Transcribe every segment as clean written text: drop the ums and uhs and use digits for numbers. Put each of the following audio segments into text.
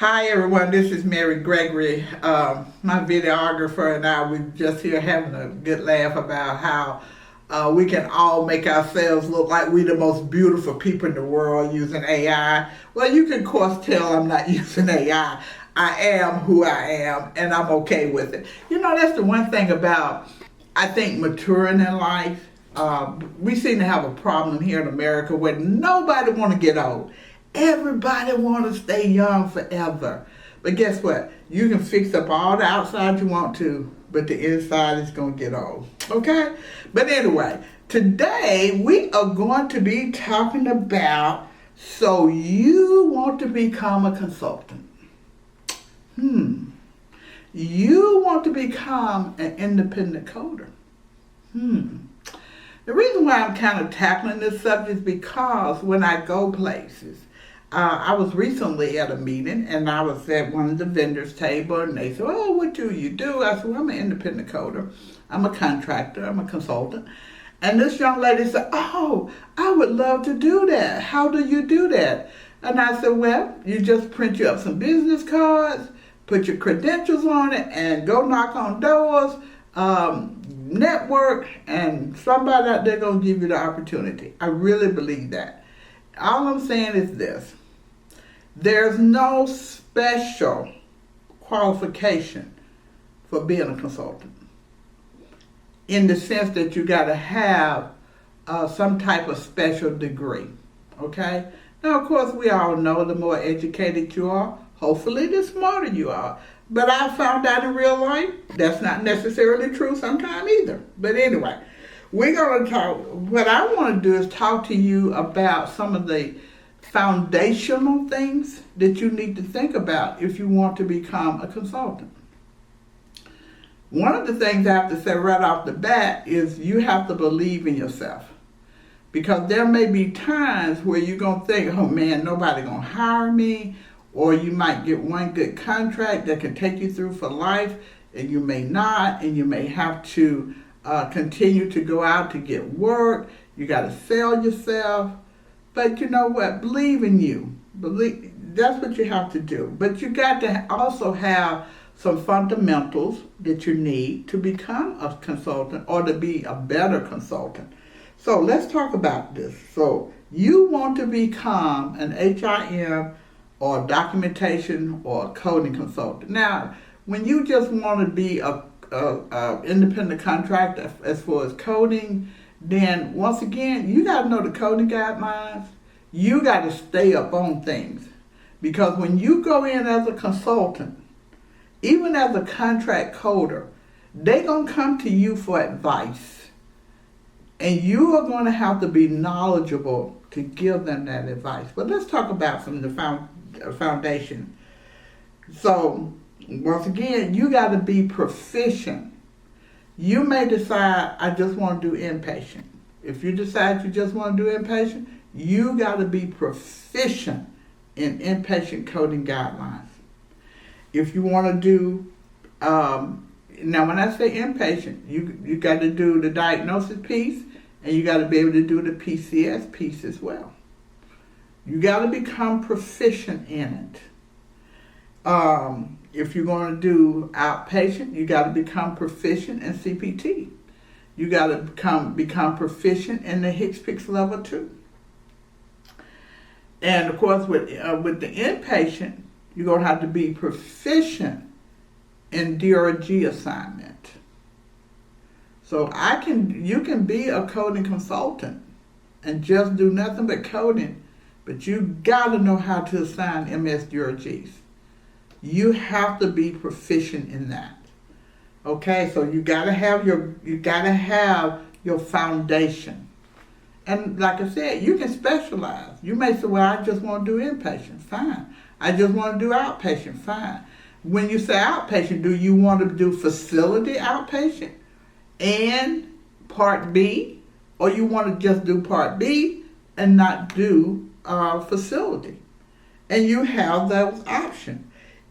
Hi everyone, this is Mary Gregory. My videographer and I, we're just here having a good laugh about how we can all make ourselves look like we're the most beautiful people in the world using AI. Well, you can of course tell I'm not using AI. I am who I am and I'm okay with it. You know, that's the one thing about, I think, maturing in life. We seem to have a problem here in America where nobody want to get old. Everybody want to stay young forever. But guess what? You can fix up all the outside you want to, but the inside is going to get old. Okay? But anyway, today we are going to be talking about, so you want to become a consultant. You want to become an independent coder. The reason why I'm kind of tackling this subject is because when I go places, I was recently at a meeting and I was at one of the vendors' table and they said, "Oh, what do you do?" I said, "Well, I'm an independent coder. I'm a contractor. I'm a consultant." And this young lady said, "Oh, I would love to do that. How do you do that?" And I said, "Well, you just print you up some business cards, put your credentials on it, and go knock on doors, network, and somebody out there going to give you the opportunity." I really believe that. All I'm saying is this. There's no special qualification for being a consultant in the sense that you got to have some type of special degree, okay? Now, of course, we all know the more educated you are, hopefully the smarter you are. But I found out in real life, that's not necessarily true sometimes either. But anyway, we're going to talk, what I want to do is talk to you about some of the foundational things that you need to think about if you want to become a consultant. One of the things I have to say right off the bat is you have to believe in yourself. Because there may be times where you're going to think, "Oh man, nobody going to hire me," or you might get one good contract that can take you through for life, and you may not, and you may have to continue to go out to get work. You got to sell yourself. But you know what? Believe in you. That's what you have to do. But you got to also have some fundamentals that you need to become a consultant or to be a better consultant. So let's talk about this. So you want to become an HIM or documentation or coding consultant. Now, when you just want to be a independent contractor as far as coding, then once again, you got to know the coding guidelines. You got to stay up on things. Because when you go in as a consultant, even as a contract coder, they're going to come to you for advice. And you are going to have to be knowledgeable to give them that advice. But let's talk about some of the foundation. So, once again, you got to be proficient. You may decide, "I just want to do inpatient." If you decide you just want to do inpatient, you got to be proficient in inpatient coding guidelines. If you want to do, now when I say inpatient, you got to do the diagnosis piece and you got to be able to do the PCS piece as well. You got to become proficient in it. If you're going to do outpatient, you got to become proficient in CPT. You got to become proficient in the HCPCS level 2. And of course, with the inpatient, you're going to have to be proficient in DRG assignment. So you can be a coding consultant and just do nothing but coding, but you got to know how to assign MS DRGs. You have to be proficient in that. Okay, so you gotta have your foundation. And like I said, you can specialize. You may say, "Well, I just want to do inpatient." Fine. "I just want to do outpatient." Fine. When you say outpatient, do you want to do facility outpatient and Part B? Or you want to just do Part B and not do facility? And you have those options.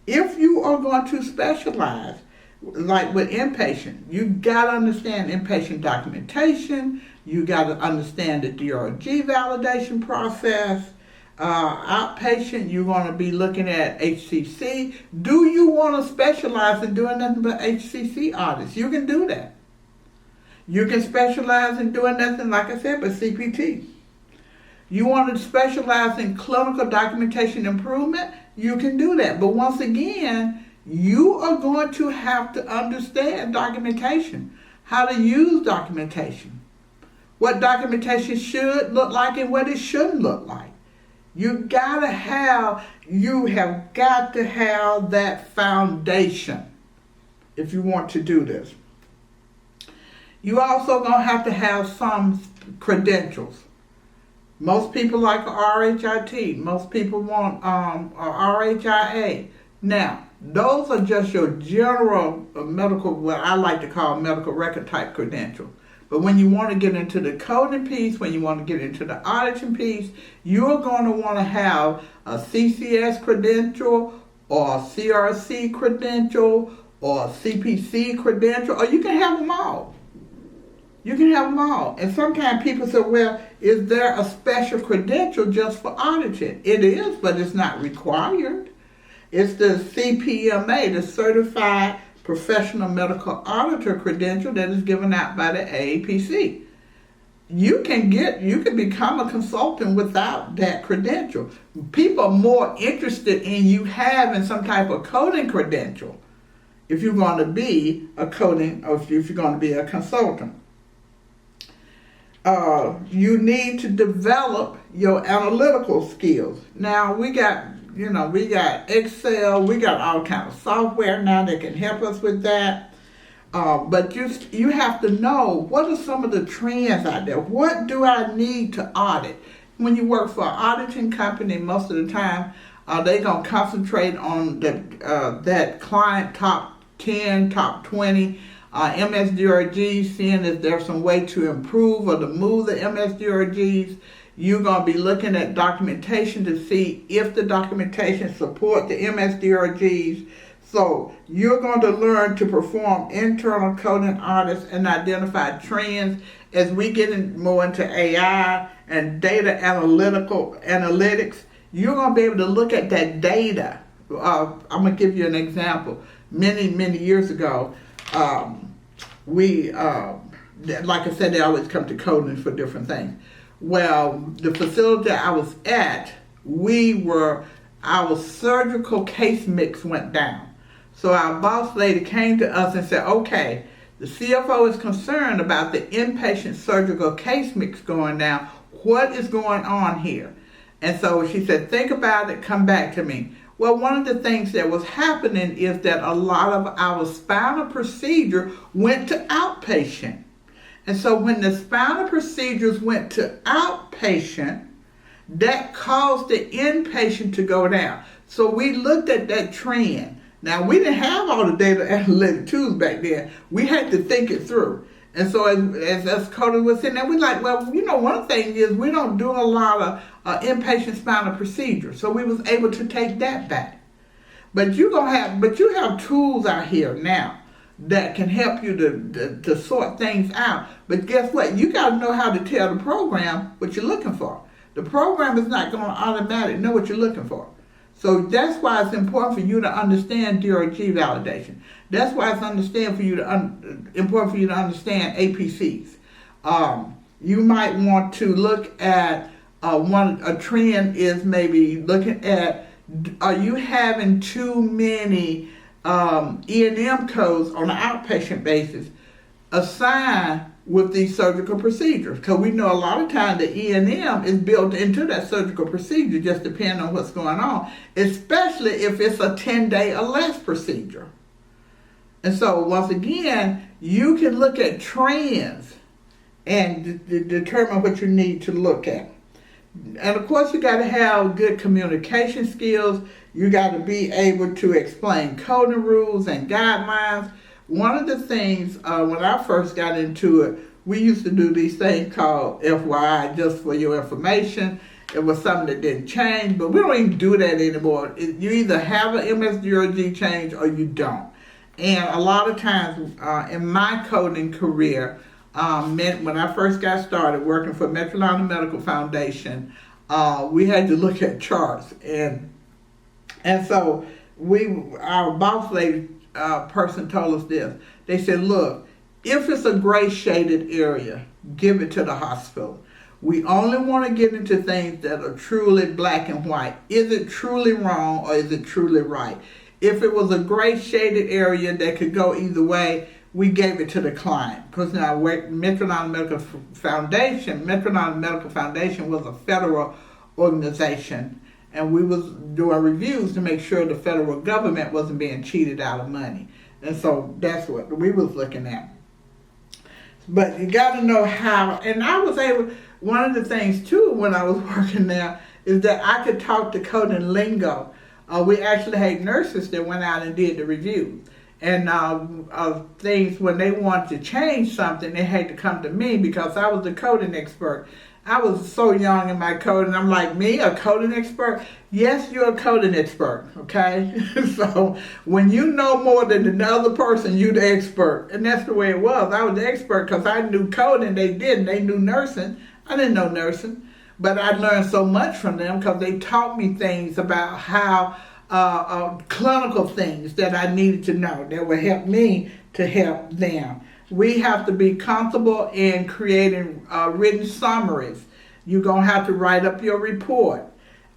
If you are going to specialize, like with inpatient, you got to understand inpatient documentation. You got to understand the DRG validation process. Outpatient, you're going to be looking at HCC. Do you want to specialize in doing nothing but HCC audits? You can do that. You can specialize in doing nothing, like I said, but CPT. You want to specialize in clinical documentation improvement? You can do that. But once again, you are going to have to understand documentation, how to use documentation, what documentation should look like and what it shouldn't look like. You have got to have that foundation if you want to do this. You also going to have some credentials. Most people like a RHIT. Most people want a RHIA. Now, those are just your general medical, what I like to call medical record type credential. But when you want to get into the coding piece, when you want to get into the auditing piece, you're going to want to have a CCS credential or a CRC credential or a CPC credential, or you can have them all. You can have them all. And sometimes people say, well, is there a special credential just for auditing? It is, but it's not required. It's the CPMA, the Certified Professional Medical Auditor credential that is given out by the AAPC. You can become a consultant without that credential. People are more interested in you having some type of coding credential if you're going to be a coding or if you're going to be a consultant. You need to develop your analytical skills. Now we got Excel, we got all kinds of software now that can help us with that. But you have to know what are some of the trends out there. What do I need to audit? When you work for an auditing company, most of the time they're going to concentrate on that client top 10, top 20 MSDRGs, seeing if there's some way to improve or to move the MSDRGs. You're going to be looking at documentation to see if the documentation support the MSDRGs. So you're going to learn to perform internal coding audits and identify trends. As we get more into AI and data analytics, you're going to be able to look at that data. I'm going to give you an example. Many years ago, like I said, they always come to coding for different things. Well, the facility I was at, our surgical case mix went down. So our boss lady came to us and said, okay, the CFO is concerned about the inpatient surgical case mix going down. What is going on here? And so she said, think about it, come back to me. Well, one of the things that was happening is that a lot of our spinal procedure went to outpatient. And so when the spinal procedures went to outpatient, that caused the inpatient to go down. So we looked at that trend. Now, we didn't have all the data analytic tools back then. We had to think it through. And so as Cody was saying, we're like, well, one thing is we don't do a lot of inpatient spinal procedures. So we was able to take that back. But you have tools out here now that can help you to sort things out. But guess what? You got to know how to tell the program what you're looking for. The program is not going to automatically know what you're looking for. So that's why it's important for you to understand DRG validation. That's why it's important for you to understand APCs. You might want to look at a trend is maybe looking at, are you having too many E&M codes on an outpatient basis assigned with these surgical procedures? Because we know a lot of times the E&M is built into that surgical procedure, just depending on what's going on, especially if it's a 10-day or less procedure. And so once again, you can look at trends and determine what you need to look at. And of course, you got to have good communication skills. You got to be able to explain coding rules and guidelines. One of the things, when I first got into it, we used to do these things called FYI, just for your information. It was something that didn't change, but we don't even do that anymore. You either have an MSDRG change or you don't. And a lot of times in my coding career, when I first got started working for Metrolina Medical Foundation, we had to look at charts, and so our boss lady person told us this. They said, look, if it's a gray shaded area, give it to the hospital. We only want to get into things that are truly black and white. Is it truly wrong or is it truly right? If it was a gray shaded area that could go either way, we gave it to the client. Because now Metro-North Medical Foundation was a federal organization, and we was doing reviews to make sure the federal government wasn't being cheated out of money. And so that's what we was looking at. But you got to know how, and I was able, one of the things too when I was working there is that I could talk the coding lingo. We actually had nurses that went out and did the reviews. And things, when they wanted to change something, they had to come to me because I was the coding expert. I was so young in my coding. I'm like, me, a coding expert? Yes, you're a coding expert, okay? So when you know more than another person, you're the expert. And that's the way it was. I was the expert because I knew coding. They didn't. They knew nursing. I didn't know nursing. But I learned so much from them because they taught me things about how clinical things that I needed to know that would help me to help them. We have to be comfortable in creating written summaries. You're going to have to write up your report.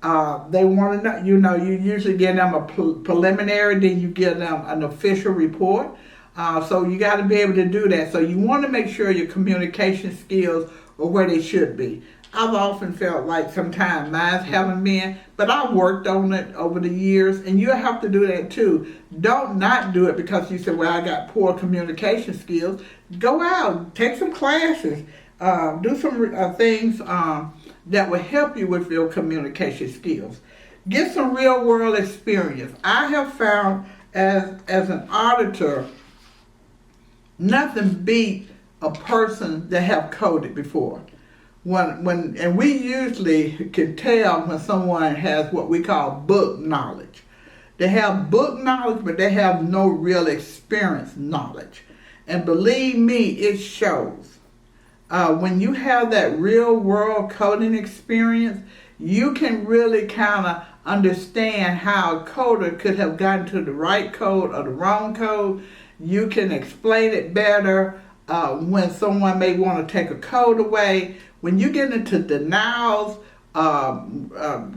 They want to know, you usually give them a preliminary, then you give them an official report. So you got to be able to do that. So you want to make sure your communication skills are where they should be. I've often felt like sometimes mine haven't been, but I've worked on it over the years, and you have to do that too. Don't not do it because you said, well, I got poor communication skills. Go out, take some classes, do some things that will help you with your communication skills. Get some real world experience. I have found as an auditor, nothing beat a person that have coded before. And we usually can tell when someone has what we call book knowledge. They have book knowledge, but they have no real experience knowledge. And believe me, it shows. When you have that real world coding experience, you can really kind of understand how a coder could have gotten to the right code or the wrong code. You can explain it better when someone may want to take a code away. When you get into denials,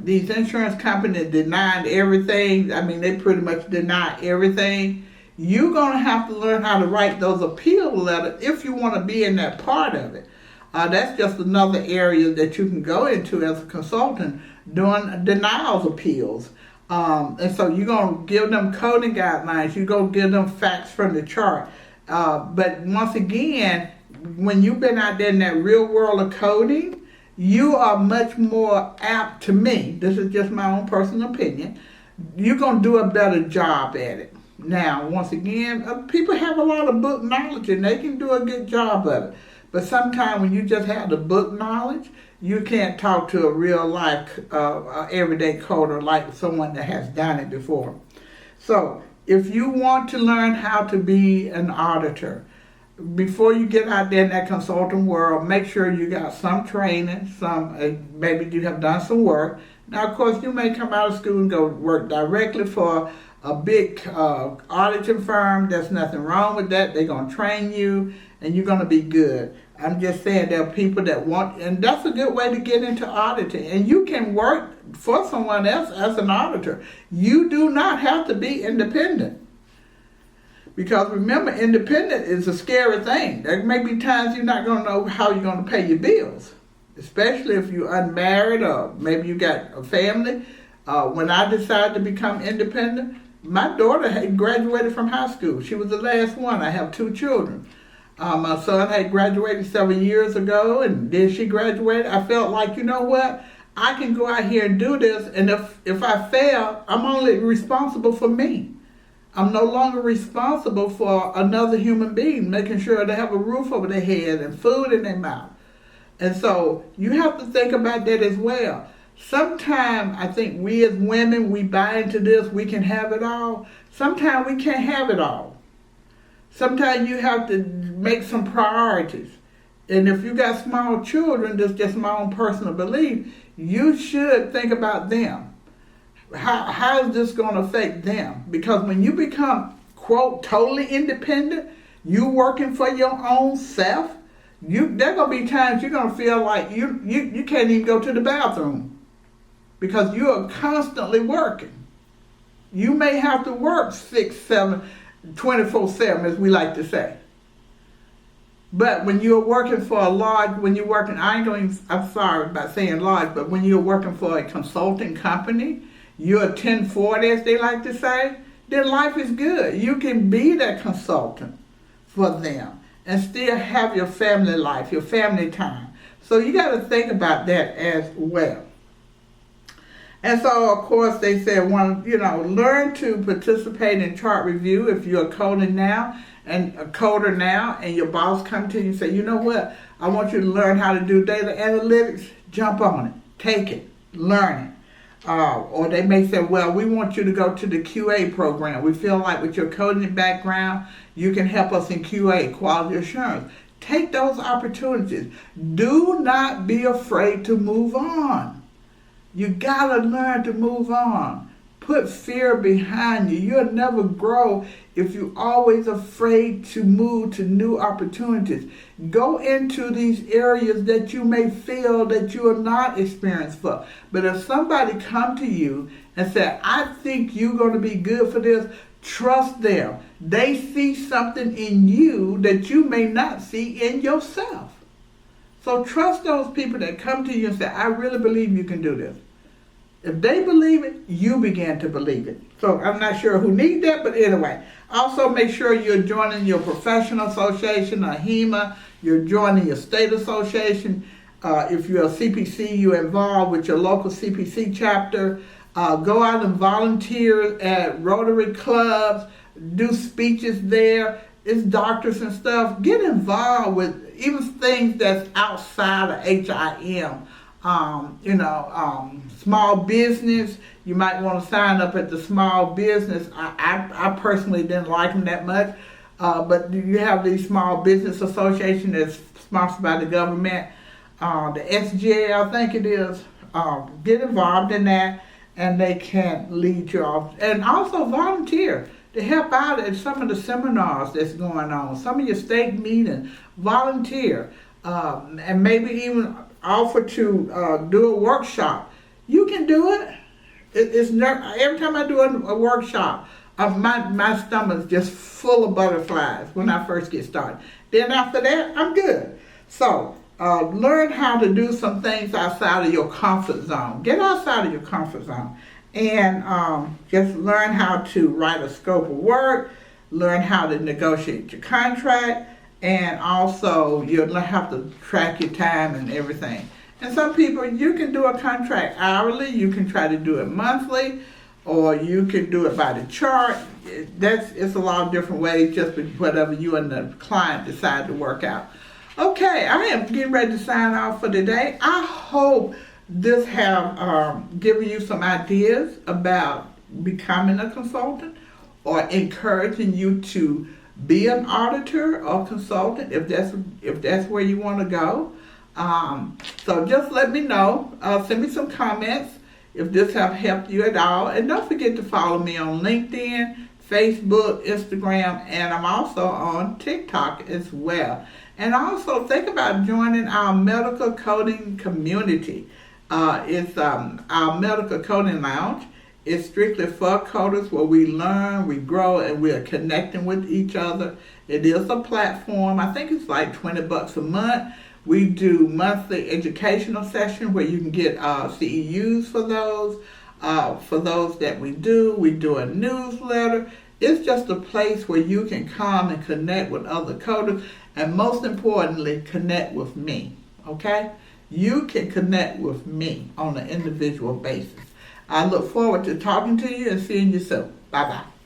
these insurance companies denied everything. I mean, they pretty much deny everything. You're going to have to learn how to write those appeal letters if you want to be in that part of it. That's just another area that you can go into as a consultant, doing denials appeals. And so you're going to give them coding guidelines. You're going to give them facts from the chart. But once again, when you've been out there in that real world of coding, you are much more apt to me. This is just my own personal opinion. You're going to do a better job at it. Now, once again, people have a lot of book knowledge and they can do a good job of it. But sometimes when you just have the book knowledge, you can't talk to a real life everyday coder like someone that has done it before. So if you want to learn how to be an auditor, before you get out there in that consulting world, make sure you got some training, maybe you have done some work. Now, of course, you may come out of school and go work directly for a big auditing firm. There's nothing wrong with that. They're going to train you, and you're going to be good. I'm just saying there are people that want, and that's a good way to get into auditing. And you can work for someone else as an auditor. You do not have to be independent. Because remember, independent is a scary thing. There may be times you're not going to know how you're going to pay your bills, especially if you're unmarried or maybe you got a family. When I decided to become independent, my daughter had graduated from high school. She was the last one. I have 2 children. My son had graduated several years ago, and then she graduated. I felt like, you know what? I can go out here and do this, and if I fail, I'm only responsible for me. I'm no longer responsible for another human being, making sure they have a roof over their head and food in their mouth. And so you have to think about that as well. Sometimes I think we as women, we buy into this, we can have it all. Sometimes we can't have it all. Sometimes you have to make some priorities. And if you got small children, that's just my own personal belief, you should think about them. How is this going to affect them? Because when you become, quote, totally independent, you working for your own self, there going to be times you're going to feel like you can't even go to the bathroom because you are constantly working. You may have to work 6, 7, 24/7, as we like to say. But when you're working for I'm sorry about saying large, but when you're working for a consulting company, you're a 1040, as they like to say, then life is good. You can be that consultant for them and still have your family life, your family time. So you got to think about that as well. And so, of course, they said, learn to participate in chart review if you're a coder now and your boss comes to you and say, you know what, I want you to learn how to do data analytics. Jump on it. Take it. Learn it. Or they may say, well, we want you to go to the QA program. We feel like with your coding background, you can help us in QA, quality assurance. Take those opportunities. Do not be afraid to move on. You gotta learn to move on. Put fear behind you. You'll never grow if you're always afraid to move to new opportunities. Go into these areas that you may feel that you are not experienced for. But if somebody come to you and say, I think you're going to be good for this, trust them. They see something in you that you may not see in yourself. So trust those people that come to you and say, I really believe you can do this. If they believe it, you begin to believe it. So I'm not sure who needs that, but anyway. Also make sure you're joining your professional association, AHIMA. You're joining your state association. If you're a CPC, you're involved with your local CPC chapter. Go out and volunteer at Rotary clubs. Do speeches there. It's doctors and stuff. Get involved with even things that's outside of HIM. Small business. You might want to sign up at the small business. I personally didn't like them that much, but you have these small business association that's sponsored by the government, the SGA, I think it is. Get involved in that, and they can lead you off. And also volunteer to help out at some of the seminars that's going on, some of your state meetings. Volunteer, and maybe even offer to do a workshop. You can do it. It's every time I do a workshop, my stomach's just full of butterflies when I first get started. Then after that, I'm good. So learn how to do some things outside of your comfort zone. Get outside of your comfort zone and just learn how to write a scope of work, learn how to negotiate your contract, and also you'll have to track your time and everything. And some people, you can do a contract hourly, you can try to do it monthly, or you can do it by the chart. It's a lot of different ways, just whatever you and the client decide to work out. Okay, I am getting ready to sign off for today. I hope this have given you some ideas about becoming a consultant or encouraging you to be an auditor or consultant if that's where you want to go. So just let me know. Send me some comments if this have helped you at all. And don't forget to follow me on LinkedIn, Facebook, Instagram, and I'm also on TikTok as well. And also think about joining our medical coding community. It's our medical coding lounge. It's strictly for coders where we learn, we grow, and we are connecting with each other. It is a platform. I think it's like $20 a month. We do monthly educational sessions where you can get CEUs for those. For those that we do a newsletter. It's just a place where you can come and connect with other coders, and most importantly, connect with me, okay? You can connect with me on an individual basis. I look forward to talking to you and seeing you soon. Bye-bye.